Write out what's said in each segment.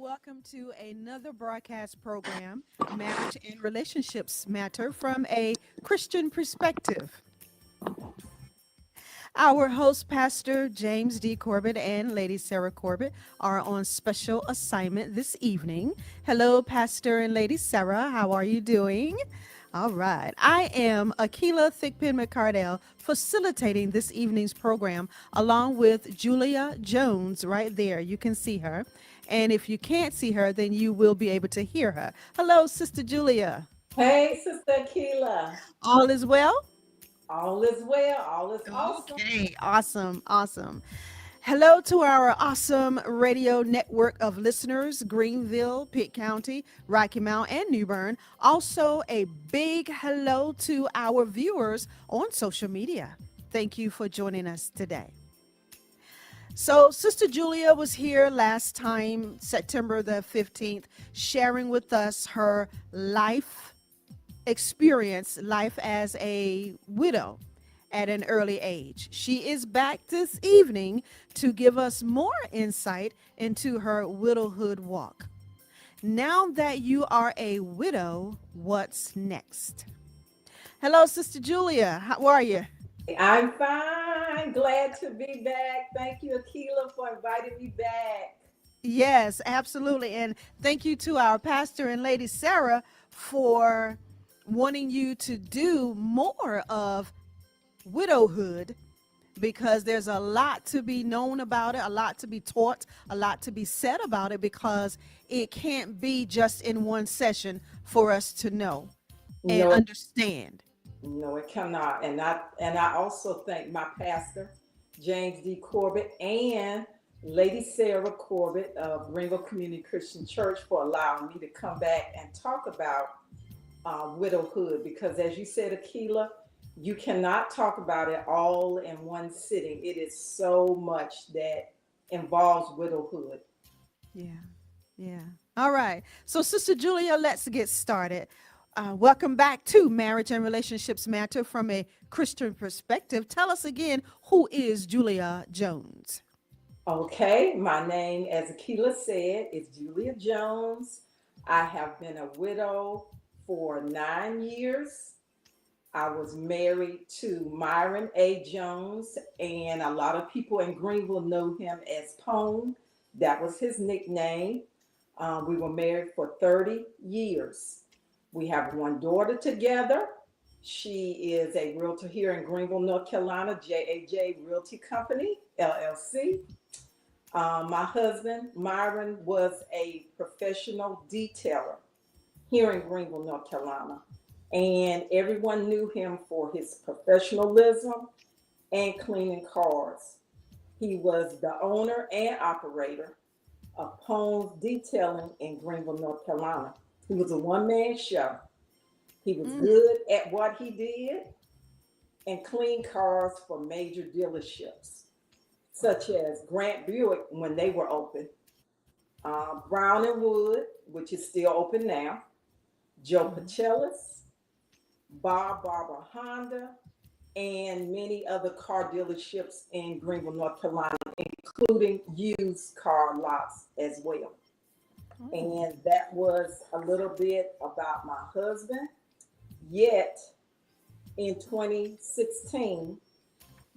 welcome to another broadcast program, Marriage and Relationships Matter from a Christian Perspective. Our host, Pastor James D. Corbett and Lady Sarah Corbett, are on special assignment this evening. Hello, Pastor and Lady Sarah. How are you doing? All right. I am Akila Thickpen McCardell, facilitating this evening's program along with Julia Jones right there. You can see her. And if you can't see her, then you will be able to hear her. Hello, Sister Julia. Hey, Sister Keela. All is well? All is well. All is awesome. Okay, awesome, awesome. Hello to our awesome radio network of listeners, Greenville, Pitt County, Rocky Mount, and New Bern. Also, a big hello to our viewers on social media. Thank you for joining us today. So, Sister Julia was here last time, September the 15th, sharing with us her life experience, life as a widow at an early age. She is back this evening to give us more insight into her widowhood walk. Now that you are a widow, what's next? Hello, Sister Julia. How are you? I'm fine. Glad to be back. Thank you, Akila, for inviting me back. Yes, absolutely. And thank you to our pastor and Lady Sarah for wanting you to do more of widowhood because there's a lot to be known about it, a lot to be taught, a lot to be said about it because it can't be just in one session for us to know and No, understand. no, it cannot. And I also thank my pastor, James D. Corbett, and Lady Sarah Corbett of Greenville Community Christian Church for allowing me to come back and talk about widowhood because, as you said, Akila, you cannot talk about it all in one sitting. It is so much that involves widowhood. Yeah, yeah. All right. So, Sister Julia, let's get started. Welcome back to Marriage and Relationships Matter from a Christian perspective. Tell us again, who is Julia Jones? Okay, my name, as Akila said, is Julia Jones. I have been a widow for 9 years. I was married to Myron A. Jones, and a lot of people in Greenville know him as Pone. That was his nickname. We were married for 30 years. We have one daughter together. She is a realtor here in Greenville, North Carolina, JAJ Realty Company, LLC. My husband, Myron, was a professional detailer here in Greenville, North Carolina. And everyone knew him for his professionalism and cleaning cars. He was the owner and operator of Pones Detailing in Greenville, North Carolina. He was a one-man show. He was Mm, good at what he did and cleaned cars for major dealerships, such as Grant Buick when they were open, Brown and Wood, which is still open now, Joe mhm. Pacellis, Bob Barber Honda, and many other car dealerships in Greenville, North Carolina, including used car lots as well. Oh, And that was a little bit about my husband. Yet in 2016,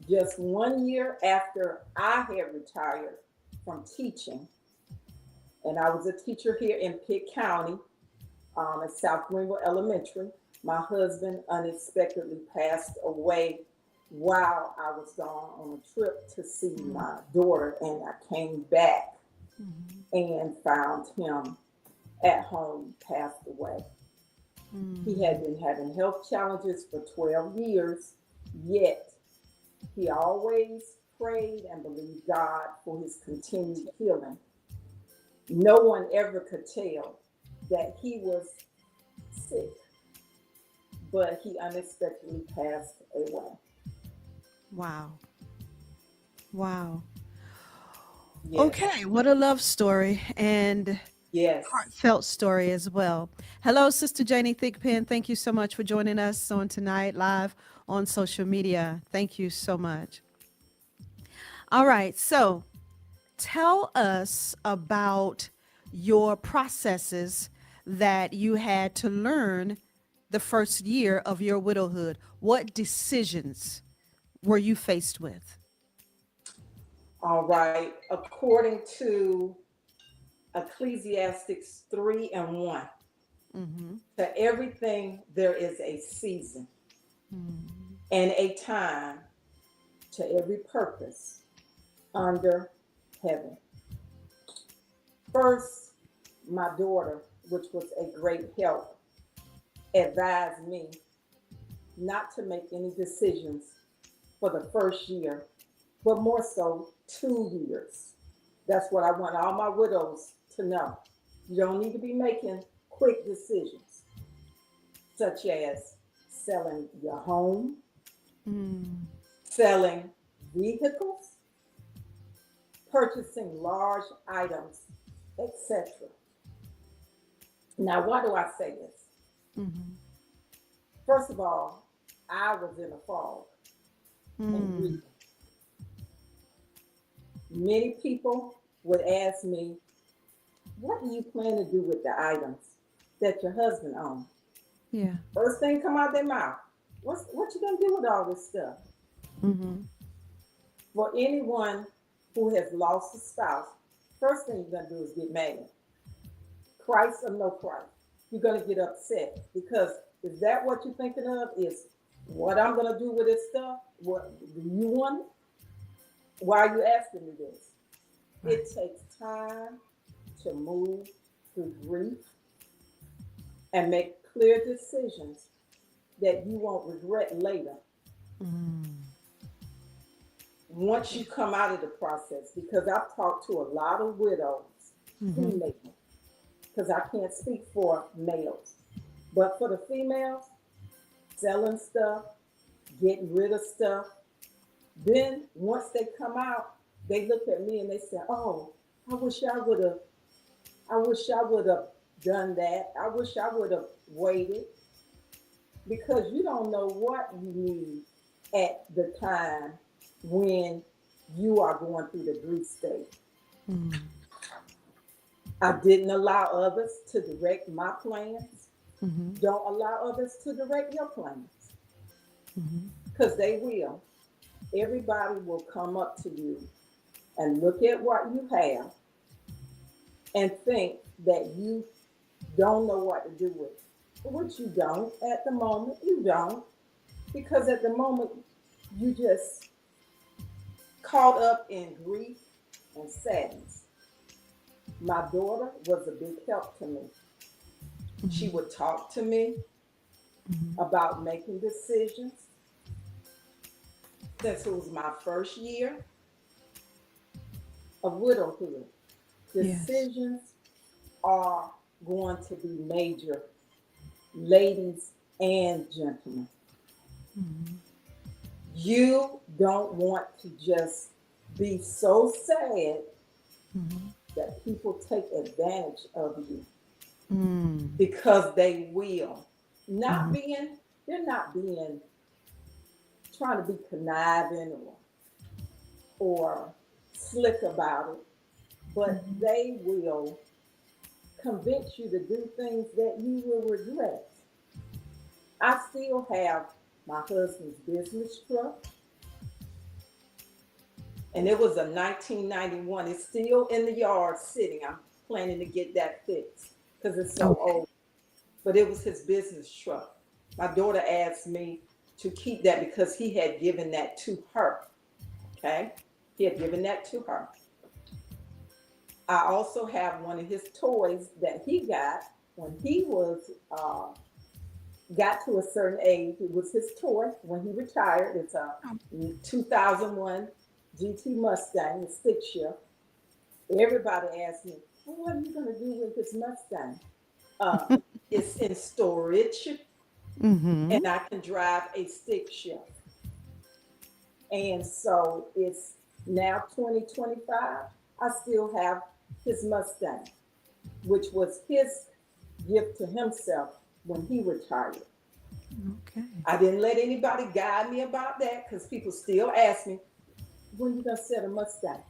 just 1 year after I had retired from teaching, and I was a teacher here in Pitt County at South Greenville Elementary, my husband unexpectedly passed away while I was gone on a trip to see mm, my daughter. And I came back mhm, and found him at home, passed away. He mm. had been having health challenges for 12 years, yet he always prayed and believed God for his continued healing. No one ever could tell that he was sick, but he unexpectedly passed away. Wow. Wow. Yes, Okay, what a love story and yes. heartfelt story as well. Hello, Sister Janie Thickpen. Thank you so much for joining us on tonight live on social media. Thank you so much. All right, so tell us about your processes that you had to learn the first year of your widowhood. What decisions were you faced with? All right. According to Ecclesiastics 3 and 1, Mm-hmm. to everything there is a season and a time to every purpose under heaven. First, my daughter, which was a great help, advised me not to make any decisions for the first year, but more so 2 years. That's what I want all my widows to know. You don't need to be making quick decisions, such as selling your home, Mm. selling vehicles, purchasing large items, etc. Now, why do I say this? Mm-hmm. First of all, I was in a fog and Mm. grieving. Many people would ask me, what do you plan to do with the items that your husband owns? Yeah. First thing come out their mouth, what you gonna do with all this stuff? Mm-hmm. For anyone who has lost a spouse, first thing you're gonna do is get mad. Christ or no Christ. You're gonna get upset because is that what you're thinking of? Is what I'm gonna do with this stuff? What do you want it? Why are you asking me this? Right. It takes time to move through grief and make clear decisions that you won't regret later Mm. once you come out of the process. Because I've talked to a lot of widows, Mm-hmm. females, because I can't speak for males, but for the females, selling stuff, getting rid of stuff. Then once they come out, they look at me and they say, "Oh, I wish I would have. I wish I would have done that. I wish I would have waited." Because you don't know what you need at the time when you are going through the grief stage. Mm. I didn't allow others to direct my plans. Mm-hmm. Don't allow others to direct your plans Mm-hmm. because they will. Everybody will come up to you and look at what you have and think that you don't know what to do with it, which you don't at the moment. You don't, because at the moment you just caught up in grief and sadness. My daughter was a big help to me. She Mm-hmm. would talk to me Mm-hmm. about making decisions. Since it was my first year of widowhood, Yes. decisions are going to be major, ladies and gentlemen. Mm-hmm. You don't want to just be so sad Mm-hmm. that people take advantage of you Mm. because they will. Not Mm-hmm. being, they're not being trying to be conniving or slick about it, but Mm-hmm. they will convince you to do things that you will regret. I still have my husband's business truck, and it was a 1991. It's still in the yard sitting. I'm planning to get that fixed because it's so Okay. old. But it was his business truck. My daughter asked me to keep that because he had given that to her. Okay. He had given that to her. I also have one of his toys that he got when he was got to a certain age. It was his toy when he retired. It's a 2001 GT Mustang, a stick shift. Everybody asked me, well, "What are you going to do with this Mustang?" Uh, it's in storage, Mm-hmm. and I can drive a stick shift. And so it's now 2025. I still have his Mustang, which was his gift to himself when he retired. Okay. I didn't let anybody guide me about that because people still ask me, when you gonna sell a Mustang?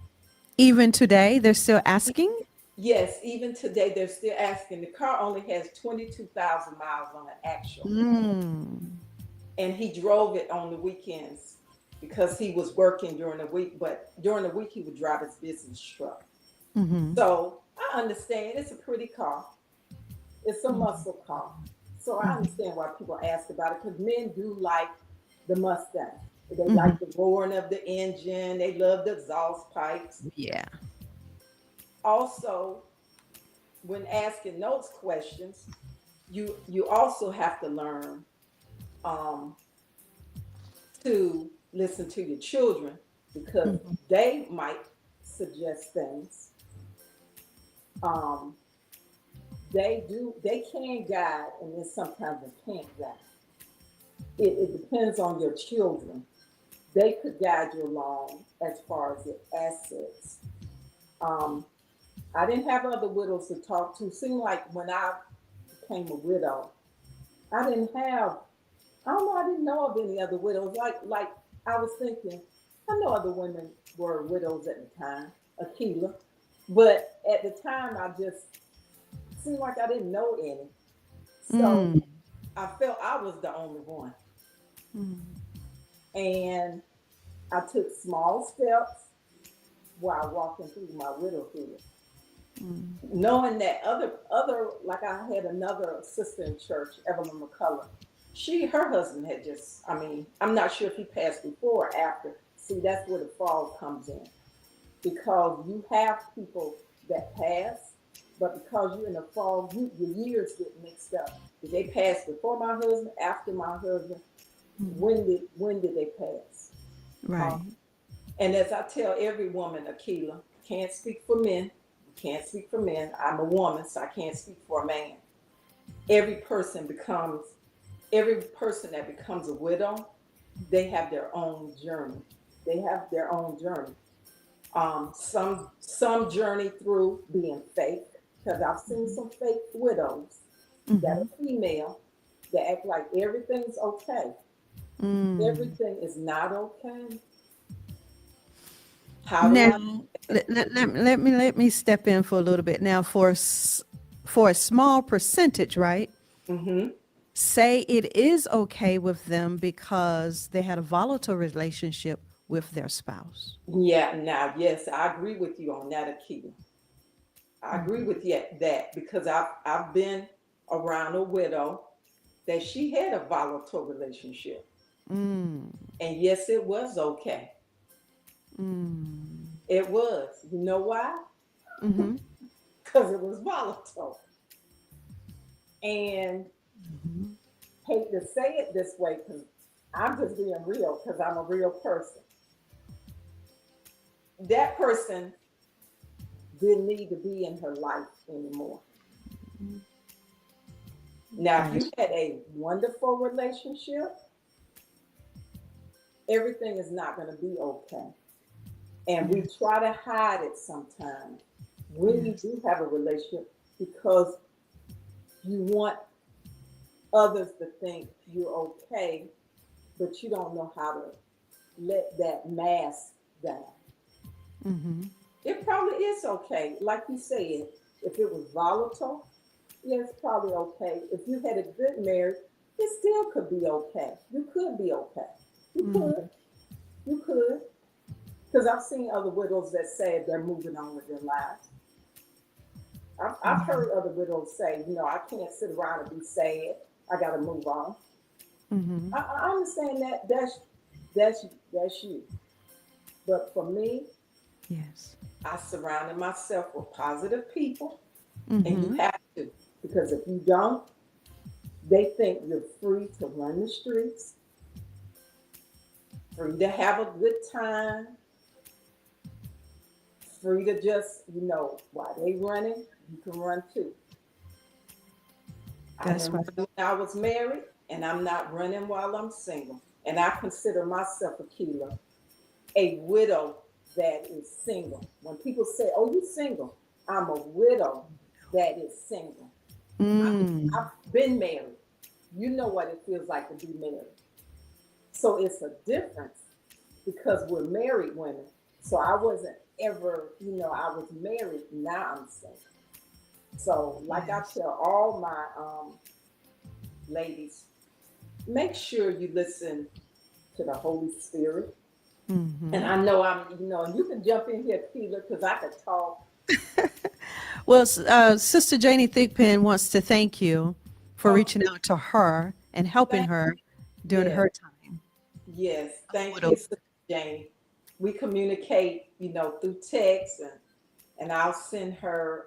Even today, they're still asking. Yes, even today they're still asking. The car only has 22,000 miles on it actually, Mm. and he drove it on the weekends because he was working during the week. But during the week he would drive his business truck. Mm-hmm. So I understand it's a pretty car. It's a muscle car. So I Mm-hmm. understand why people ask about it because men do like the Mustang. They Mm-hmm. like the roaring of the engine. They love the exhaust pipes. Yeah. Also, when asking those questions, you also have to learn um, to listen to your children because Mm-hmm. they might suggest things. Um, they can guide, and then sometimes they can't guide. It depends on your children. They could guide you along as far as your assets. Um, I didn't have other widows to talk to. Seemed like when I became a widow, I didn't have. I don't know. I didn't know of any other widows. Like I was thinking, I know other women were widows at the time, Akila, but at the time I just seemed like I didn't know any. So Mm. I felt I was the only one, Mm. and I took small steps while walking through my widowhood, Mm. knowing that other like I had another sister in church, Evelyn McCullough. Her husband had just, I mean, I'm not sure if he passed before or after. See, that's where the fall comes in because you have people that pass, but because you're in the fall, your years get mixed up. Did they pass before my husband, after my husband? Mm. When did they pass? Um, Right. and as I tell every woman, Akila, can't speak for men, can't speak for men. I'm a woman, so I can't speak for a man. Every person becomes, every person that becomes a widow, they have their own journey. They have their own journey. Some journey through being fake, because I've seen some fake widows that Mm-hmm. are female that act like everything's okay. Mm. Everything is not okay. How do Now, I? let me step in for a little bit. Now, for a small percentage, right? Mm-hmm. Say it is okay with them because they had a volatile relationship with their spouse. Yeah, now, yes, I agree with you on that, Akita. I agree Mm-hmm. with you at that because I've been around a widow that she had a volatile relationship. Mm. And yes, it was okay. Mm. It was. You know why? Mm-hmm. Because it was volatile. And Mm-hmm. hate to say it this way because I'm just being real because I'm a real person. That person didn't need to be in her life anymore. Now, if That you is. had a wonderful relationship, everything is not going to be okay. And we Yes. try to hide it sometimes when you Yes. do have a relationship because you want others to think you're okay, but you don't know how to let that mask down. Mm-hmm. It probably is okay. Like you said, if it was volatile, yeah, it's probably okay. If you had a good marriage, it still could be okay. You could be okay. You Mm-hmm. could. You could. Because I've seen other widows that say they're moving on with their lives. I've heard other widows say, I can't sit around and be sad. I got to move on. Mm-hmm. I understand that. That's you. But for me, Yes. I surrounded myself with positive people, and you Mm-hmm. have to because if you don't, they think you're free to run the streets, free to have a good time, free to just, while they running, you can run too. I That's didn't right. run when I was married, and I'm not running while I'm single. And I consider myself, Akila, a widow that is single. When people say, "Oh, you single," I'm a widow that is single. Mm. I've been married. You know what it feels like to be married. So it's a difference because we're married women. So I wasn't. ever, I was married, now I'm single. So, like I Yes. tell all my ladies, make sure you listen to the Holy Spirit. And Hmm. I know and you can jump in here, Keela, because I could talk. Well, Sister Janie Thigpen wants to thank you for Oh, reaching out to her and helping thank her during yes, her time yes. of Thank you, widowhood. Sister Janie. We communicate, through text, and I'll send her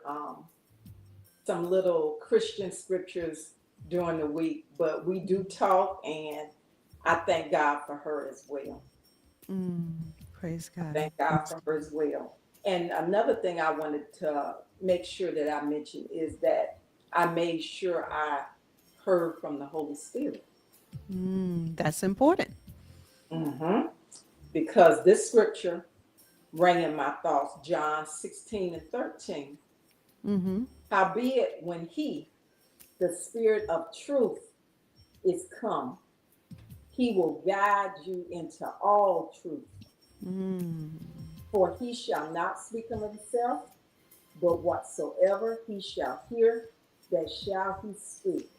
some little Christian scriptures during the week. But we do talk, and I thank God for her as well. Praise I God. thank God for her as well. And another thing I wanted to make sure that I mentioned is that I made sure I heard from the Holy Spirit. That's important. Hmm. Because this scripture rang in my thoughts, John 16 and 13. Hmm. Howbeit, when he, the Spirit of truth, is come, he will guide you into all truth. For he shall not speak of himself, but whatsoever he shall hear, that shall he speak,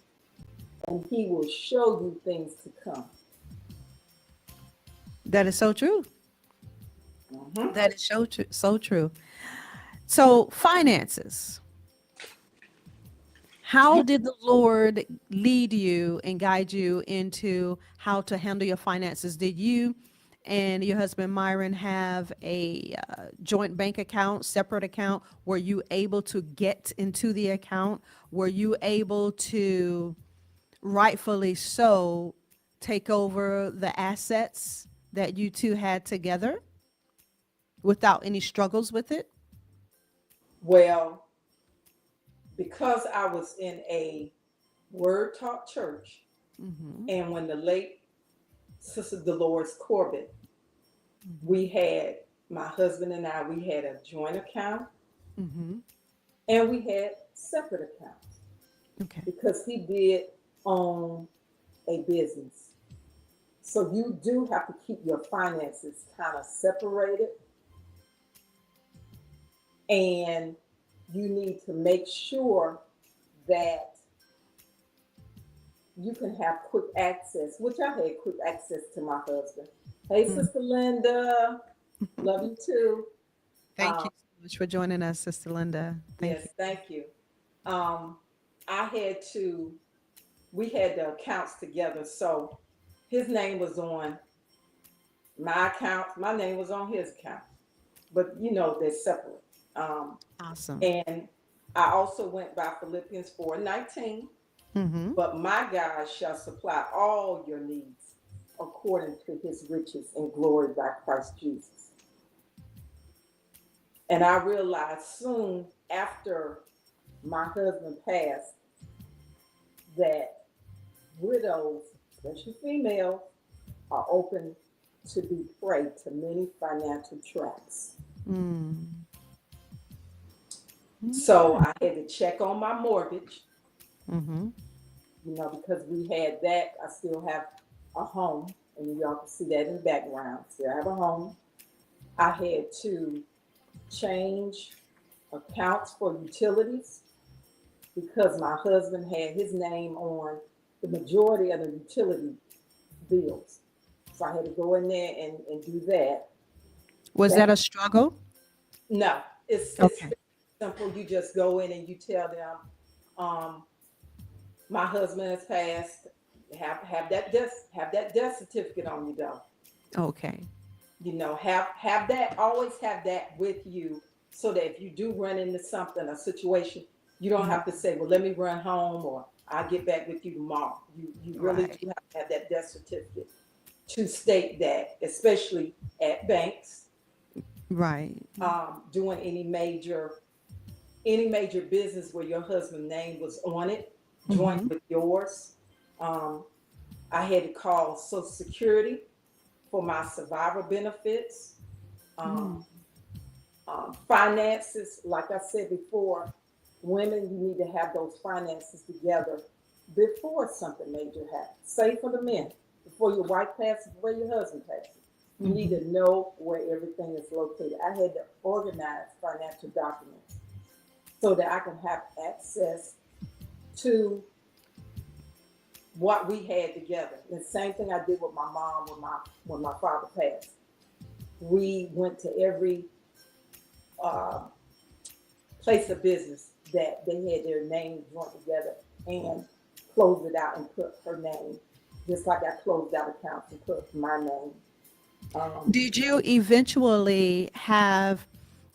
and he will show you things to come. That is so true. Mhm. That is so true. So true. So, finances. How did the Lord lead you and guide you into how to handle your finances? Did you and your husband Myron have a joint bank account, separate account? Were you able to get into the account? Were you able to rightfully so take over the assets that you two had together without any struggles with it? Well, because I was in a word taught church, and when the late Sister Dolores Corbett, we had, my husband and I, we had a joint account and we had separate accounts Okay. because he did own a business. So you do have to keep your finances kind of separated, and you need to make sure that you can have quick access, which I had quick access to my husband. Hey, Sister Linda, love you too. Thank Um, you so much for joining us, Sister Linda. Thank yes, you. thank you. Um, I had to, we had the accounts together. So his name was on my account, my name was on his account, but they're separate. Um, Awesome. and I also went by Philippians 4:19, but my God shall supply all your needs according to his riches and glory by Christ Jesus. And I realized soon after my husband passed that widows, especially females, are open to be prey to many financial traps. So Okay. I had to check on my mortgage, because we had that. I still have a home, and y'all can see that in the background. Still have a home. I had to change accounts for utilities because my husband had his name on the majority of the utility bills. So I had to go in there and do that. Was That that a struggle? no, it's Okay. simple. You just go in and you tell them, um, my husband has passed. Have that death certificate on you though. Okay. Have that, always have that with you, so that if you do run into something, a situation, you don't have to say, well, let me run home, or I'll get back with you tomorrow. You really Right. do have to have that death certificate to state that, especially at banks, Right. doing any major business where your husband's name was on it, joint with yours. Um, I had to call Social Security for my survivor benefits. Um, Finances, like I said before, women, you need to have those finances together before something major happens. Say for the men, before your wife passes, before your husband passes. You need to know where everything is located. I had to organize financial documents so that I can have access to what we had together. The same thing I did with my mom when my father passed. We went to every uh, place of business that they had their names joined together and closed it out and put her name, just like I closed out accounts and put my name. Um, Did you eventually have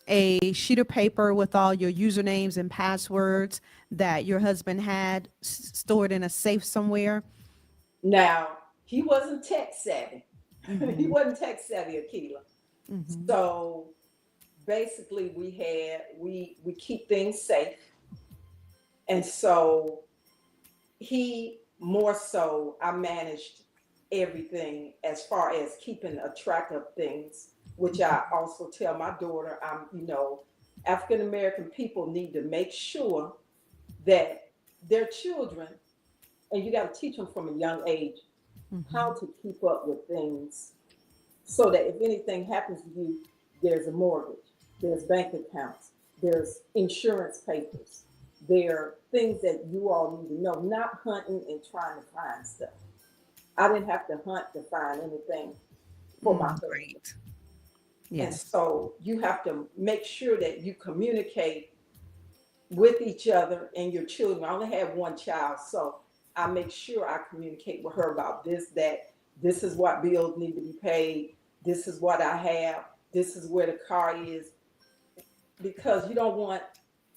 a sheet of paper with all your usernames and passwords that your husband had stored in a safe somewhere? Now, he wasn't tech savvy. He Mm-hmm. wasn't tech savvy, Akila. Mm-hmm. So basically, we keep things safe, and so he more so I managed everything as far as keeping a track of things, which I also tell my daughter. African American people need to make sure that their children, and you got to teach them from a young age how Mm-hmm. to keep up with things so that if anything happens to you, there's a mortgage, there's bank accounts, there's insurance papers, there are things that you all need to know, not hunting and trying to find stuff. I didn't have to hunt to find anything for my husband. Great. And Yes. so you have to make sure that you communicate with each other and your children. I only have one child, so I make sure I communicate with her about this, that this is what bills need to be paid, this is what I have, this is where the car is, because you don't want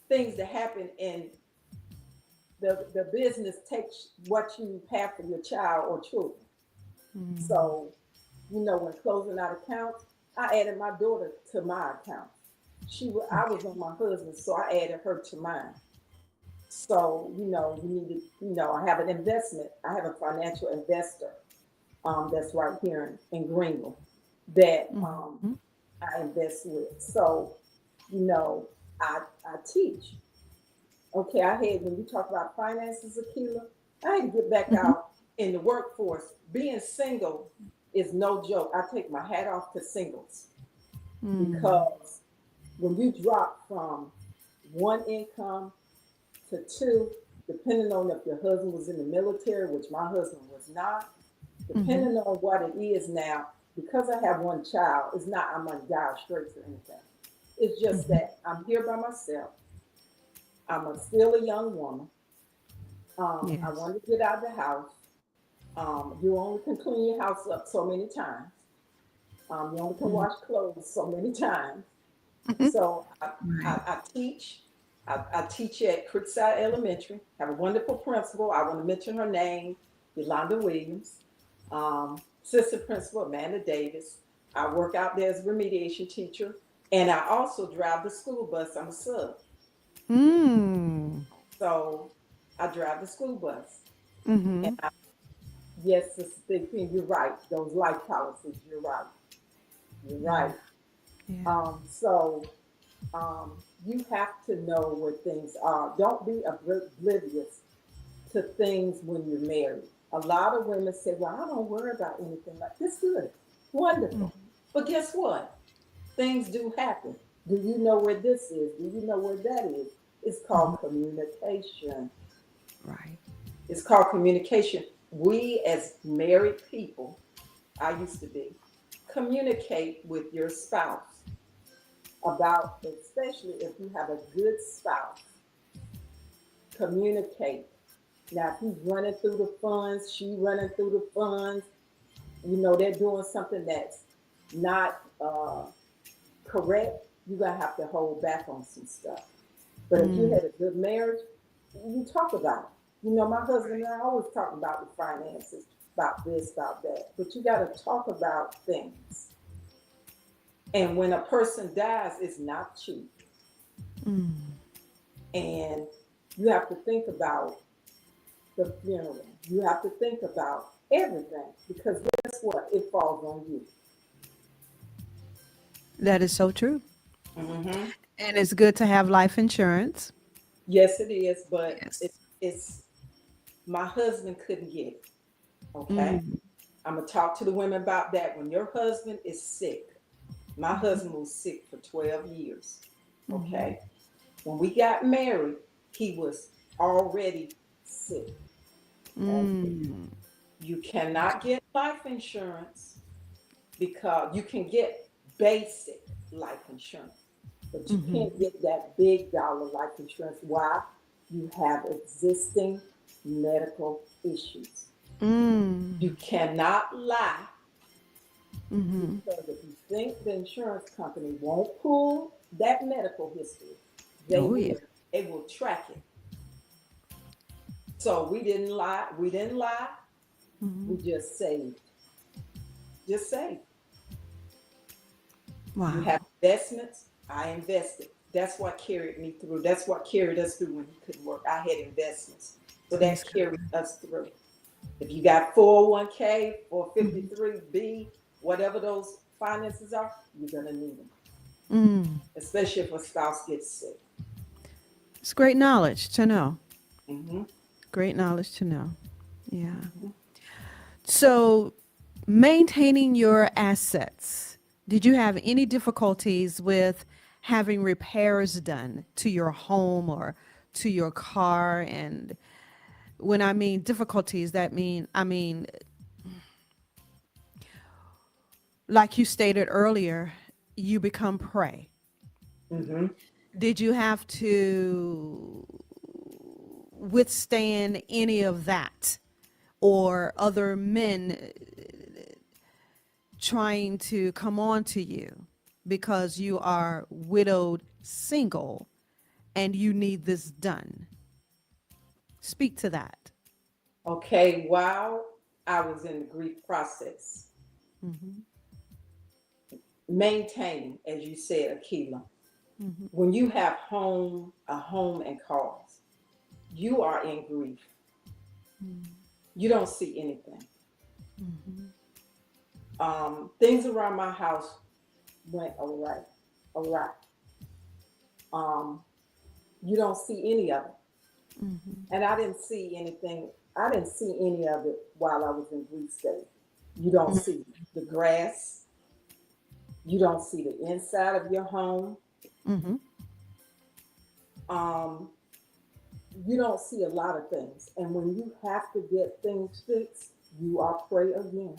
things to happen and the business takes what you have for your child or children. Mm-hmm. So, when closing out accounts, I added my daughter to my account. I was on my husband's, so I added her to mine. So, you need to, I have an investment. I have a financial investor that's right here in Greenville that Mm-hmm. I invest with. So, you know, I teach. Okay, when you talk about finances, Akila, I had to get back Mm-hmm. out in the workforce. Being single is no joke. I take my hat off to singles Mm-hmm. because when you drop from one income to two, depending on if your husband was in the military, which my husband was not, Mm-hmm. depending on what it is now, because I have one child, it's not I'm on dire straits or anything. It's just Mm-hmm. that I'm here by myself. Still a young woman. I Yes. want to get out of the house. You only can clean your house up so many times. You only can Mm-hmm. wash clothes so many times. Mm-hmm. So Right. I teach. I teach at Creekside Elementary. Have a wonderful principal. I want to mention her name, Yolanda Williams. Assistant principal Amanda Davis. I work out there as a remediation teacher, and I also drive the school bus. I'm a sub, Mm. so I drive the school bus. And Mm-hmm. yes, it's a big thing. You're right. Those life policies. You're right. You're Yeah. right. Yeah. So you have to know where things are. Don't be oblivious to things when you're married. A lot of women say, "Well, I don't worry about anything like this." Good, wonderful. Mm-hmm. But guess what? Things do happen. Do you know where this is? Do you know where that is? It's Mm-hmm. called communication. Right. It's called communication. We, as married people, I used to be, communicate with your spouse about, especially if you have a good spouse, communicate. Now, if he's running through the funds, she running through the funds, they're doing something that's not correct, you're going to have to hold back on some stuff. But if you Mm. had a good marriage, you talk about it. My husband and I always talk about the finances, about this, about that. But you got to talk about things. And when a person dies, it's not cheap. Mm. And you have to think about the funeral. You have to think about everything because guess what? It falls on you. That is so true. Hmm. And it's good to have life insurance. Yes, it is, but Yes. it's my husband couldn't get it. Okay. Mm. I'm gonna talk to the women about that. When your husband is sick, my husband was sick for 12 years. Mhm. Okay. When we got married, he was already sick. Okay. Mm. You cannot get life insurance because you can get basic life insurance, but you Mhm. can't get that big dollar life insurance. Why? You have existing medical issues. You Mm. cannot lie Mhm. because if you think the insurance company won't pull that medical history, they Oh yeah. will. They will track it. So we didn't lie. We didn't lie. We Mhm. just saved. Just saved. You have Wow. investments. I invested. That's what carried me through. That's what carried us through when he couldn't work. I had investments. So Praise that God. carried us through. If you got 401k or Mhm. 53B, whatever those finances are, you're going to need them, Mm. especially if a spouse gets sick. It's great knowledge to know. Mm-hmm. Great knowledge to know. Yeah. Mm-hmm. So, maintaining your assets, did you have any difficulties with having repairs done to your home or to your car? And when I mean difficulties, I mean, like you stated earlier, you become prey. Mm-hmm. Did you have to withstand any of that, or other men trying to come on to you because you are widowed single and you need this done? Speak to that. Okay, while I was in the grief process, Mm-hmm. maintaining, as you said, Akila, Mm-hmm. when you have a home and cars, you are in grief. You don't see anything. Mm-hmm. Things around my house went all right, all right. Um, you don't see any of it, Mm-hmm. and I didn't see anything. I didn't see any of it while I was in grief state. You don't see the grass. You don't see the inside of your home. Mm-hmm. Um, you don't see a lot of things, and when you have to get things fixed, you are prey again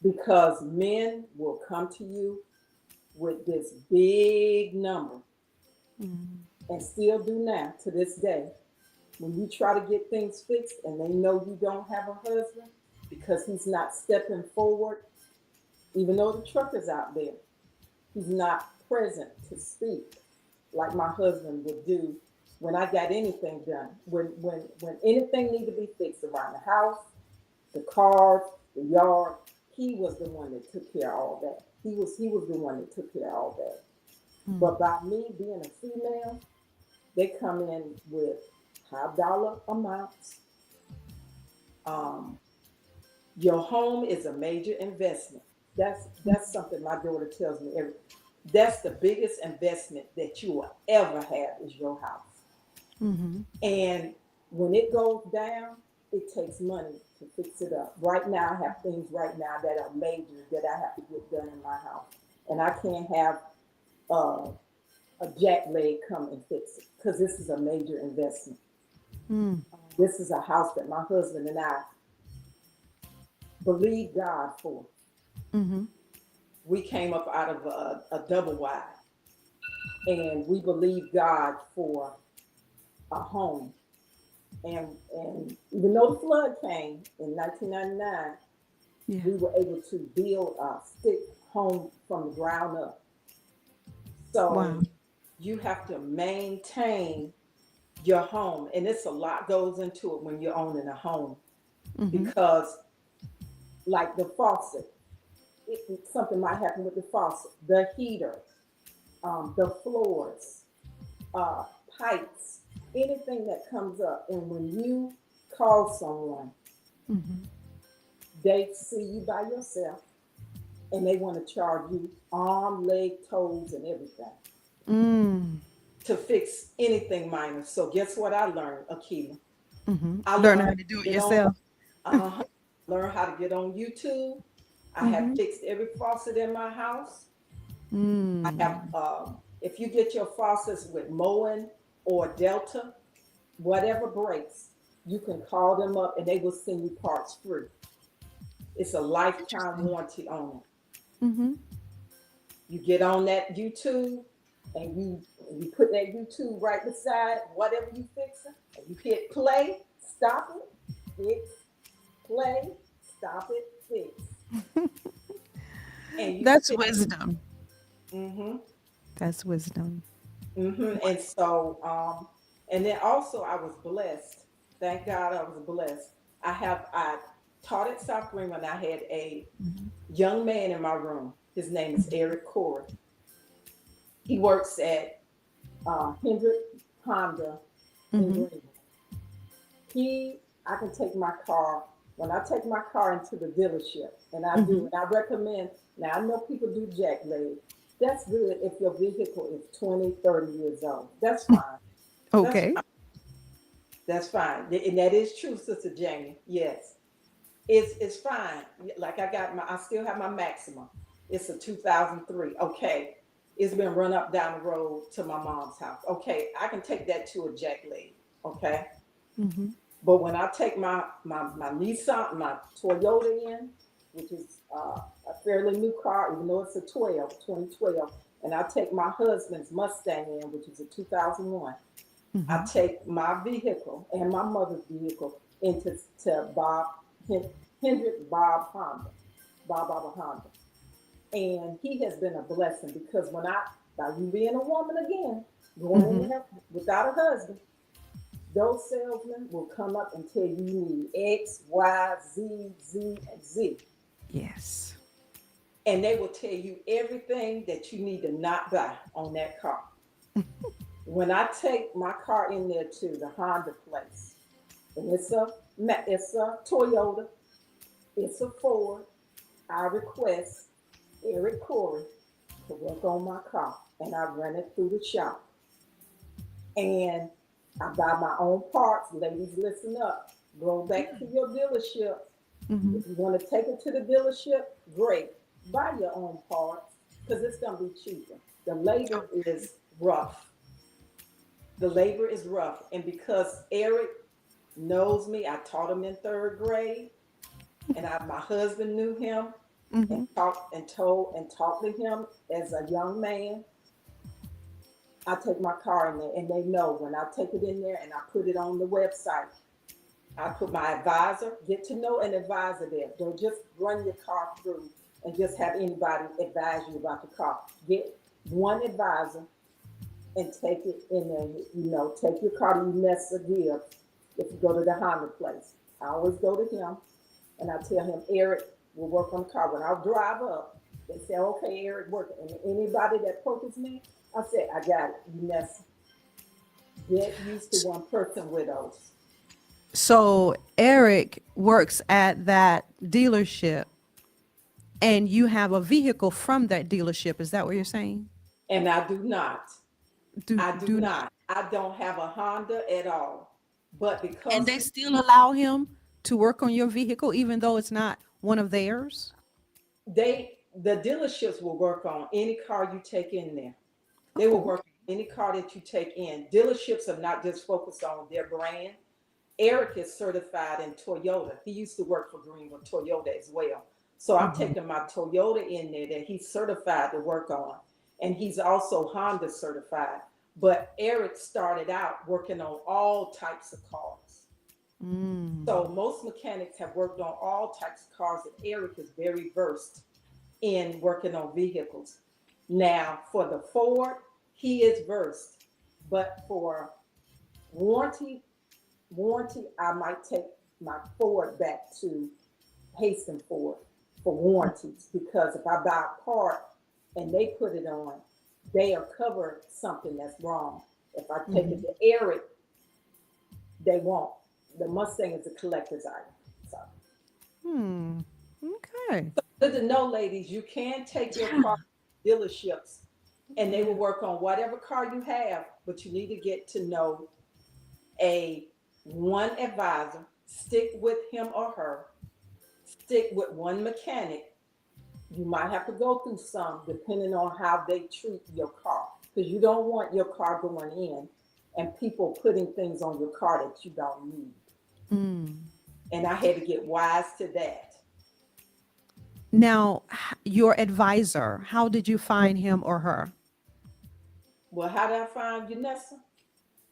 because men will come to you with this big number and still do now to this day. When you try to get things fixed and they know you don't have a husband because he's not stepping forward, even though the truck is out there, he's not present to speak like my husband would do when I got anything done. When anything needed to be fixed around the house, the cars, the yard, he was the one that took care of all that. He was the one that took care of all that. But by me being a female, they come in with high dollar amounts. Um, your home is a major investment. That's something my daughter tells me every. That's the biggest investment that you will ever have is your house. Mm-hmm. And when it goes down, it takes money to fix it up. Right now, I have things right now that are major that I have to get done in my house, and I can't have uh, a jack leg come and fix it because this is a major investment. Mm-hmm. This is a house that my husband and I believe God for. Mm-hmm. We came up out of a double wide, and we believe God for a home. And even though the flood came in 1999, Yeah. we were able to build a stick home from the ground up. Wow. So you have to maintain your home, and it's a lot goes into it when you're owning a home Mm-hmm. because, like the faucet, something might happen with the faucet, the heater, the floors, uh, pipes, anything that comes up. And when you call someone, Mm-hmm. they see you by yourself and they want to charge you arm, leg, toes, and everything Mm. to fix anything minor. So guess what I learned, Akila? Mm-hmm. I Learn learned how to to do it get on. yourself. Uh-huh. learned how to get on YouTube. I have Mm-hmm. fixed every faucet in my house. I have, Mm. if you get your faucets with Moen or Delta, whatever breaks, you can call them up and they will send you parts free. It's a lifetime Interesting. warranty on it. Mm-hmm. You get on that YouTube and you put that YouTube right beside whatever you fixing, and you hit play, stop it, fix, play, stop it, fix, and you That's fix. wisdom. Mm-hmm. That's wisdom. Mm-hmm. And so, and then also I was blessed. Thank God I was blessed. I taught at South Greenwood. And I had a Mm-hmm. young man in my room. His name is Eric Corey. He works at Hendrick Honda in Mm-hmm. Greenwood. I can take my car, when I take my car into the dealership, and I do, Mm-hmm. and I recommend, now I know people do jack leg. That's good if your vehicle is 20, 30 years old. That's fine. That's Okay. fine. That's fine. And that is true, Sister Jamie. Yes. It's fine. Like I still have my Maxima. It's a 2003. Okay. It's been run up down the road to my mom's house. Okay. I can take that to a jack leg. Okay. Mm-hmm. But when I take my Nissan, my Toyota in, which is a fairly new car, even though it's a 2012, and I take my husband's Mustang in, which is a 2001, I Mm-hmm. take my vehicle and my mother's vehicle into to Hendrick Bob Honda, and he has been a blessing because when I, by you being a woman again, going in Mm-hmm. there without a husband, those salesmen will come up and tell you need X, Y, Z, and Z. Yes. And they will tell you everything that you need to not buy on that car. When I take my car in there to the Honda place, and it's a Toyota, it's a Ford, I request Eric Corey to work on my car, and I run it through the shop. And I buy my own parts. Ladies, listen up. Go back to your dealership. Mm-hmm. If you want to take it to the dealership, great. Buy your own parts because it's going to be cheaper. The labor is rough. The labor is rough. And because Eric knows me, I taught him in third grade, and my husband knew him and Mm-hmm. talked to him as a young man. I take my car in there, and they know when I take it in there and I put it on the website. I put my advisor, get to know an advisor there. Don't just run your car through and just have anybody advise you about the car. Get one advisor and take it in there. Take your car to Nessa Gibbs if you go to the Honda place. I always go to him and I tell him, Eric will work on the car. When I drive up, they say, okay, Eric, working. And anybody that approaches me, I say, I got it. Nessa, get used to one person widows. So Eric works at that dealership and you have a vehicle from that dealership. Is that what you're saying? And I do not. I do Do not. not. I don't have a Honda at all. But And because they still allow him to work on your vehicle even though it's not one of theirs? the dealerships will work on any car you take in there. They will Oh, work okay. on any car that you take in. Dealerships are not just focused on their brand. Eric is certified in Toyota. He used to work for Greenwood Toyota as well. So I'm Mhm. taking my Toyota in there that he's certified to work on. And he's also Honda certified. But Eric started out working on all types of cars. So Mm. most mechanics have worked on all types of cars, and Eric is very versed in working on vehicles. Now, for the Ford, he is versed, but for warranty, I might take my Ford back to Hasten Ford for warranties because if I buy a part and they put it on, they'll cover something that's wrong. If I take it Mhm. to Eric, they won't. The Mustang is a collector's item. So Hmm. Okay. good to know, ladies, you can take your car to dealerships and they will Yeah. work on whatever car you have, but you need to get to know a one advisor, stick with him or her, stick with one mechanic. You might have to go through some depending on how they treat your car, because you don't want your car going in and people putting things on your car that you don't need. Mm. And I had to get wise to that. Now, your advisor, how did you find him or her? Well, how did I find Unessa?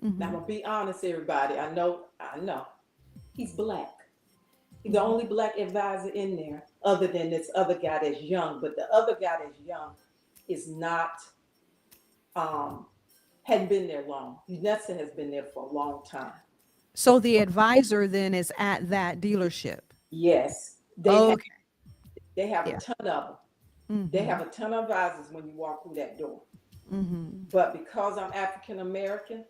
Now I'm Hmm. gonna be honest, everybody. I know, he's black. He's the Hmm. only black advisor in there, other than this other guy that's young. But the other guy that's young is not, um, hadn't been there long. Unessa has been there for a long time. So the advisor then is at that dealership. Yes, Okay. they have a Yeah. ton of them. They Hmm. have a ton of advisors when you walk through that door. Hmm. But because I'm African American,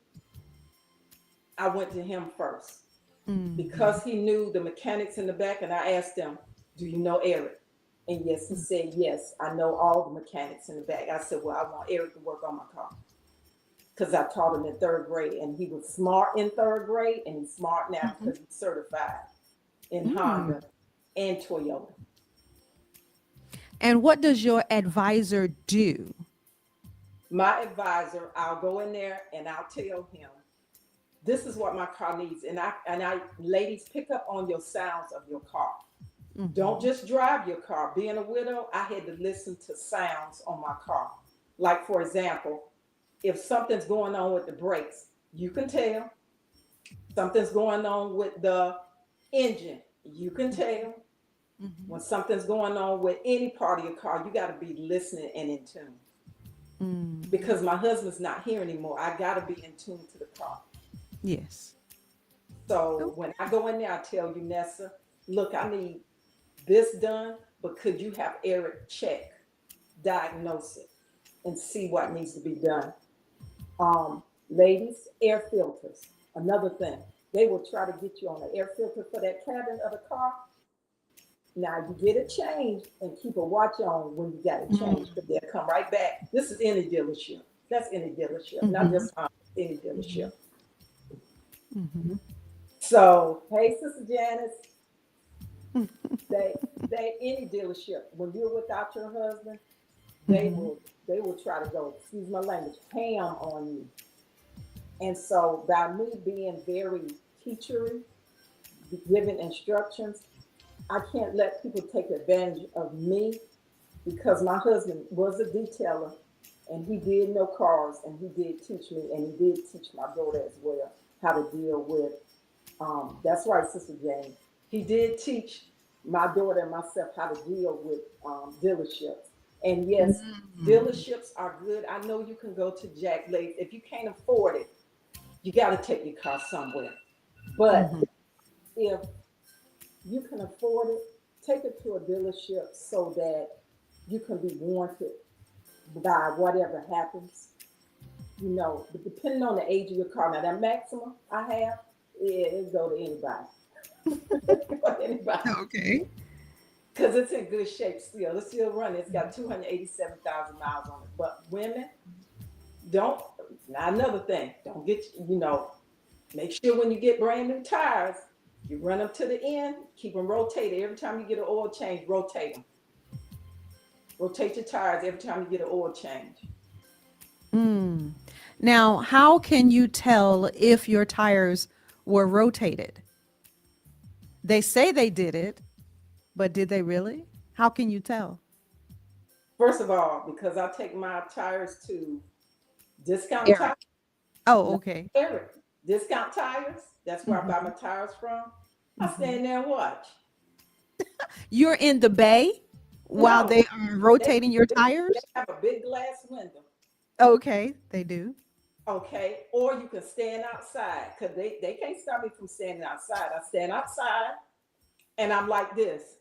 I went to him first Hmm. because he knew the mechanics in the back. And I asked him, "Do you know Eric?" And yes, he said, "Yes, I know all the mechanics in the back." I said, "Well, I want Eric to work on my car because I taught him in third grade, and he was smart in third grade, and he's smart now Hmm. because he's certified in Mm. Honda and Toyota." And what does your advisor do? My advisor, I'll go in there and I'll tell him, "This is what my car needs." And I ladies, pick up on your sounds of your car. Don't Hmm. just drive your car. Being a widow, I had to listen to sounds on my car. Like, for example, if something's going on with the brakes, you can tell. Something's going on with the engine, you can tell. When Hmm. something's going on with any part of your car, you got to be listening and in tune. Mm. Because my husband's not here anymore, I got to be in tune to the car. Yes. So Okay. when I go in there, I tell you, Nessa, look, I need this done, but could you have Eric check, diagnose it, and see what needs to be done? Ladies, air filters. Another thing, they will try to get you on an air filter for that cabin of the car. Now you get it changed and keep a watch on when you got it changed, because they'll come right back. This is any dealership. That's any dealership, not Mm-hmm. just any dealership. Hmm. So, hey, Sister Janice, they they any dealership, when you're without your husband, they Hmm. will they will try to go, excuse my language, ham on you. And so by me being very teachery, giving instructions, I can't let people take advantage of me, because my husband was a detailer and he did know cars and he did teach me, and he did teach my daughter as well how to deal with, that's right, Sister Jane. He did teach my daughter and myself how to deal with, dealerships. And yes, Mm. dealerships are good. I know you can go to Jack Lake. If you can't afford it, you got to take your car somewhere. But Hmm. if you can afford it, take it to a dealership so that you can be warranted by whatever happens. But depending on the age of your car. Now that maximum I have, yeah, it go to anybody. Go to anybody. Okay. Because it's in good shape still. It's still running. It's got 287,000 miles on it. But women, don't, now another thing, don't get, make sure when you get brand new tires, you run them to the end, keep them rotated. Every time you get an oil change, rotate them. Rotate your tires every time you get an oil change. Mm. Now, how can you tell if your tires were rotated? They say they did it, but did they really? How can you tell? First of all, because I take my tires to Discount Eric. Tires, Oh, not okay. Eric, Discount Tires. That's where I buy my Hmm. tires from. I Hmm. stand there and watch. You're in the bay while No, they are they rotating your they tires? have a big glass window. Okay, they do. Okay, or you can stand outside, because they can't stop me from standing outside. I stand outside and I'm like this.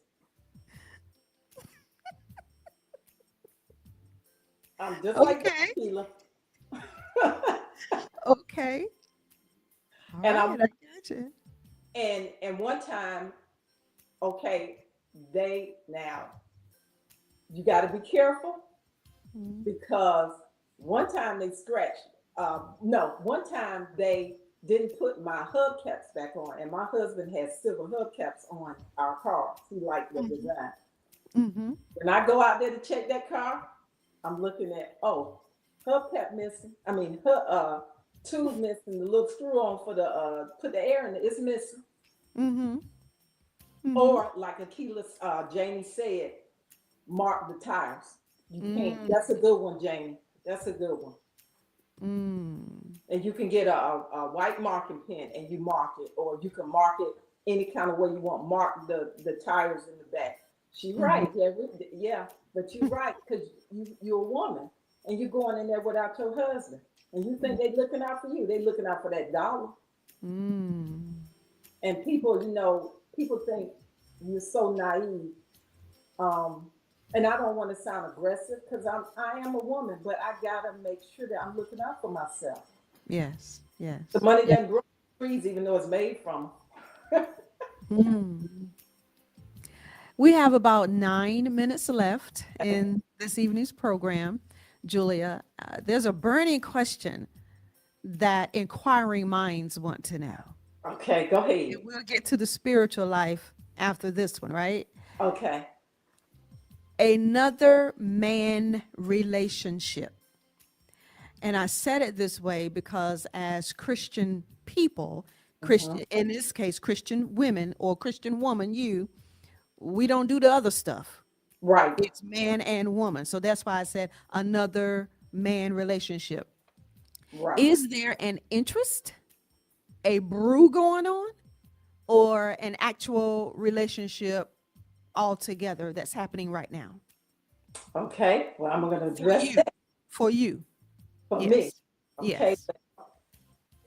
I'm just like that, Okay. Sheila. Okay. All And right. I'm I got you. and one time, okay, they now you got to be careful, Mhm. because one time they scratched. No, one time they didn't put my hubcaps back on, and my husband has silver hubcaps on our cars. He liked the Mhm. design. Mhm. When I go out there to check that car, I'm looking at, oh, hubcap missing. I mean, her tube missing. The little screw on for the put the air in it. It's missing. Mhm. Mhm. Or like Akila, Jamie said, mark the tires. You can't. Mm. That's a good one, Jamie. That's a good one. Mm. And you can get a white marking pen and you mark it, or you can mark it any kind of way you want. Mark the tires in the back. She Mhm. right, yeah, yeah, but you right because you're a woman and you're going in there without your husband, and you think they looking out for you. They looking out for that dollar. Mm. And people, people think you're so naive. Um, and I don't want to sound aggressive because I am a woman, but I gotta make sure that I'm looking out for myself. Yes. The Yes. money Yeah. doesn't grow on trees, even though it's made from. Mm. We have about 9 minutes left in this evening's program. Julia, there's a burning question that inquiring minds want to know. Okay, go And ahead. we'll get to the spiritual life after this one, right? Okay. Another man relationship. And I said it this way because as Christian people, Hmm. Christian, in this case, Christian women or Christian woman, we don't do the other stuff. Right, It's man and woman. So that's why I said another man relationship. right. Is there an interest, a brew going on, or an actual relationship altogether that's happening right now Okay. Well, I'm going to for address you? that For you. for me. Yes. Okay. Yes.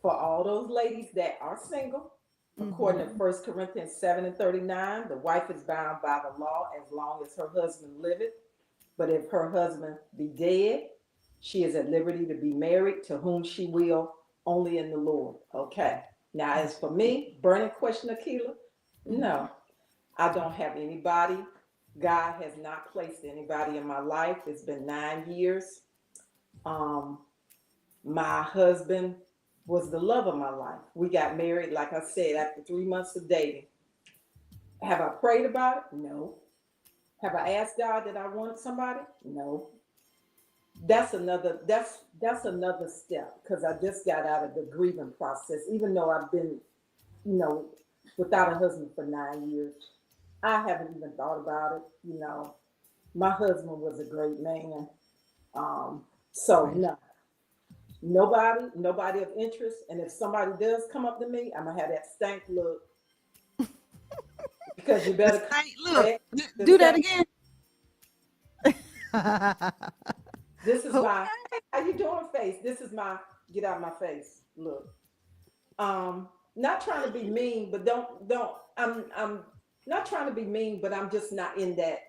For all those ladies that are single, according to Mm-hmm. 1 Corinthians 7:39, the wife is bound by the law as long as her husband liveth. But if her husband be dead, she is at liberty to be married to whom she will, only in the Lord. Okay. Now, as for me, burning question, Akila, Mm-hmm. no, I don't have anybody. God has not placed anybody in my life. It's been 9 years. Um, my husband was the love of my life. We got married, like I said, after 3 months of dating. Have I prayed about it? No. Have I asked God that I want somebody? No. That's another step because I just got out of the grieving process. Even though I've been, you know, without a husband for 9 years, I haven't even thought about it. My husband was a great man. Um, so Right. no, nobody of interest. And if somebody does come up to me, I'm gonna have that stank look because you The better come stank look. correct. The Do that stank. again. This is my Okay. hey, how you doing face. This is my get out of my face look. Not trying to be mean, but don't. I'm not trying to be mean, but I'm just not in that.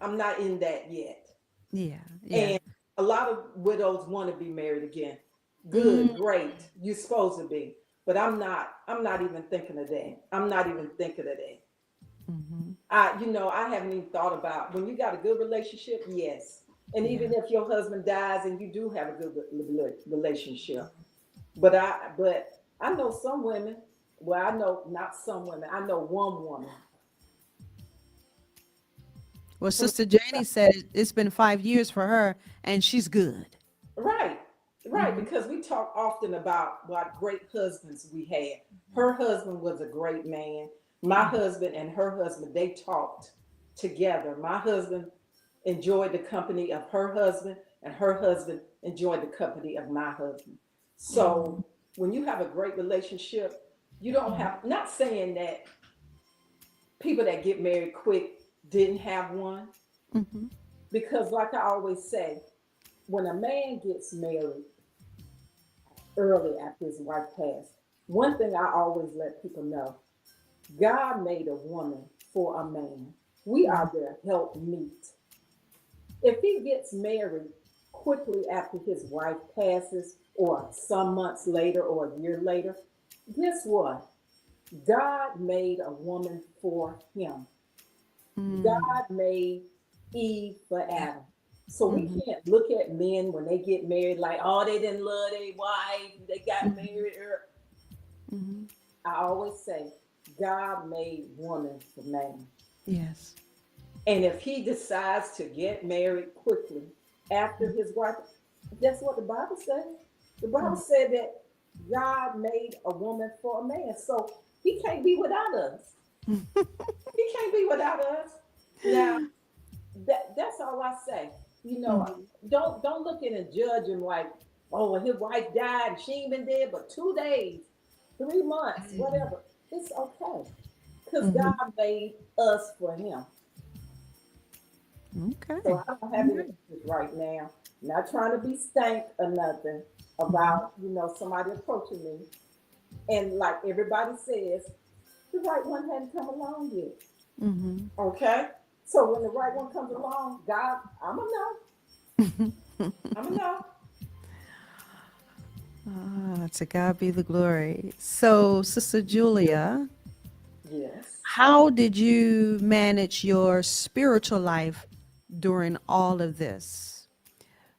I'm not in that yet. Yeah. Yeah. And a lot of widows want to be married again. Mm, Good, great. You're supposed to be. But I'm not. I'm not even thinking of that. I'm not even thinking of that. mm-hmm. I haven't even thought about when you got a good relationship, yes. And Yeah. even if your husband dies and you do have a good relationship. But I know some women, well, I know not some women, I know one woman. Well, Sister Janie said it's been 5 years for her, and she's good. Right, right, Mm-hmm. because we talk often about what great husbands we had. Her husband was a great man. My husband and her husband, they talked together. My husband enjoyed the company of her husband, and her husband enjoyed the company of my husband. Mm-hmm. So when you have a great relationship, you don't have, not saying that people that get married quick didn't have one, Mm-hmm. because like I always say, when a man gets married early after his wife passed, one thing I always let people know, God made a woman for a man. We Mm-hmm. are their help meet. If he gets married quickly after his wife passes, or some months later, or a year later, guess what? God made a woman for him. Mm-hmm. God made Eve for Yeah. Adam. So we Mm-hmm. can't look at men when they get married like, oh, they didn't love their wife, they got Mm-hmm. married. Hmm. I always say, God made woman for man. Yes. And if he decides to get married quickly after his wife, that's what the Bible said. The Bible said that God made a woman for a man. So he can't be without us. He can't be without us. Now, that's all I say. You know, Mhm. don't look in and judge him like, oh, well, his wife died and she ain't been dead but 2 days, 3 months, whatever. It's okay. Because Mhm. God made us for him. So Okay. I don't have any issues right now. Not trying to be stank or nothing Mhm. about, somebody approaching me. And like everybody says, the right one hadn't come along yet. Mhm. Okay? So when the right one comes along, God, I'm going to know. I'm going to know. Ah, to God be the glory. So, Sister Julia, Yes. how did you manage your spiritual life during all of this?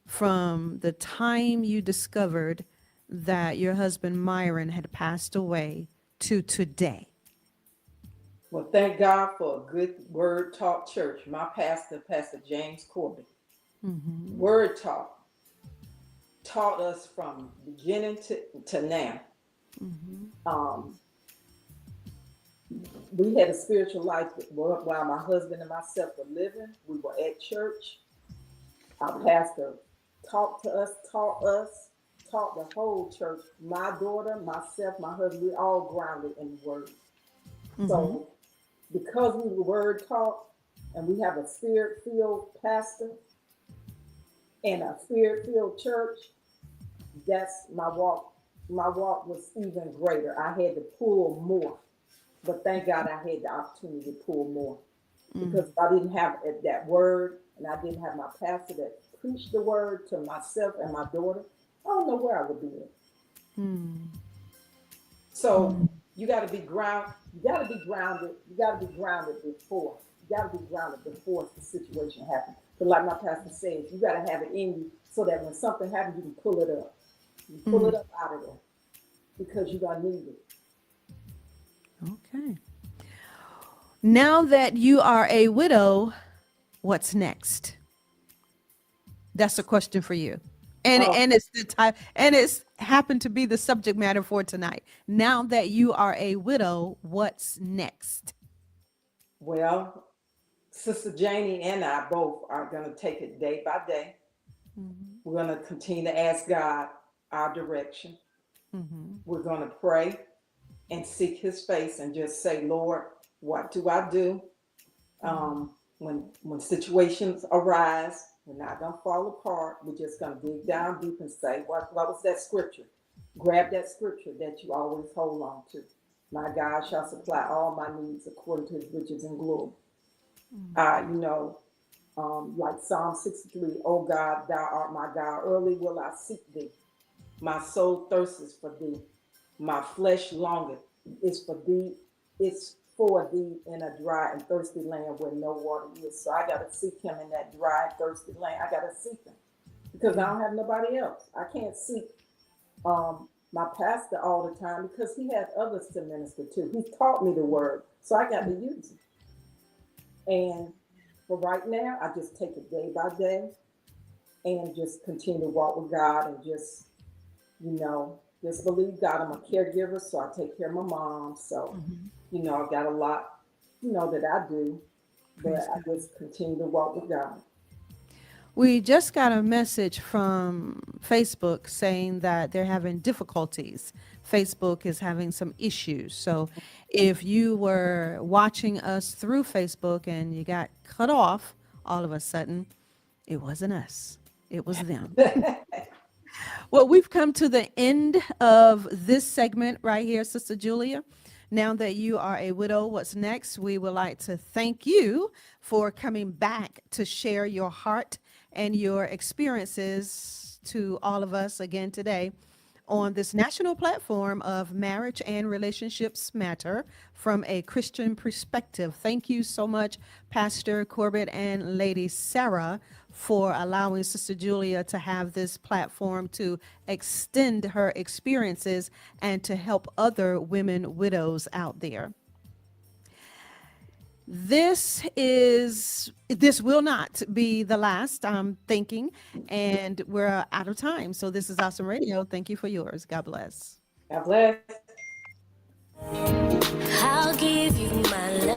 From the time you discovered that your husband Myron had passed away to today? Well, thank God for a good word talk church. My pastor, Pastor James Corbett, Mm-hmm. word talk taught us from beginning to now. Mm-hmm. Um, we had a spiritual life while my husband and myself were living. We were at church. Our pastor taught us, taught the whole church. My daughter, myself, my husband, we all grounded in the word. Mm-hmm. So because we were word taught and we have a spirit filled pastor and a spirit filled church, that's my walk. My walk was even greater. I had to pull more, but thank God I had the opportunity to pull more. Because if I didn't have that word and I didn't have my pastor that preached the word to myself and my daughter, I don't know where I would be at. Mm-hmm. So you got to be grounded. You got to be grounded. You got to be grounded before. You got to be grounded before the situation happens. But like my pastor says, you got to have it in you so that when something happens, you can pull it up. You pull Mm-hmm. it up out of there because you're gonna need it. Okay. Now that you are a widow, what's next? That's a question for you. Oh, And it's the type and it's happened to be the subject matter for tonight. Now that you are a widow, what's next? well, Sister Janie and I both are gonna take it day by day. Mm-hmm. We're gonna continue to ask God our direction. Mm-hmm. We're gonna pray and seek His face and just say, Lord, what do I do? When situations arise, we're not gonna fall apart. We're just gonna dig down deep and say, what was that scripture? Grab that scripture that you always hold on to. My God shall supply all my needs according to his riches and glory. You know, like Psalm 63, oh God, thou art my God, early will I seek thee. My soul thirsts for thee. My flesh longeth is for thee. It's for thee in a dry and thirsty land where no water is. So I got to seek him in that dry and thirsty land. I got to seek him because I Yeah. don't have nobody else. I can't seek my pastor all the time because he has others to minister to. He's taught me the word. So I got to use it. And for right now, I just take it day by day and just continue to walk with God and just believe God. I'm a caregiver, so I take care of my mom. So, Mm-hmm. I've got a lot, that I do, but Praise I God. just continue to walk with God. We just got a message from Facebook saying that they're having difficulties. Facebook is having some issues. So if you were watching us through Facebook and you got cut off all of a sudden, it wasn't us, it was them. Well, we've come to the end of this segment right here, Sister Julia. Now that you are a widow, what's next? We would like to thank you for coming back to share your heart and your experiences to all of us again today on this national platform of Marriage and Relationships Matter from a Christian perspective. Thank you so much, Pastor Corbett and Lady Sarah, for allowing Sister Julia to have this platform to extend her experiences and to help other women widows out there. This will not be the last, I'm thinking, and we're out of time. So this is Awesome Radio. Thank you for yours. God bless. God bless. I'll give you my love.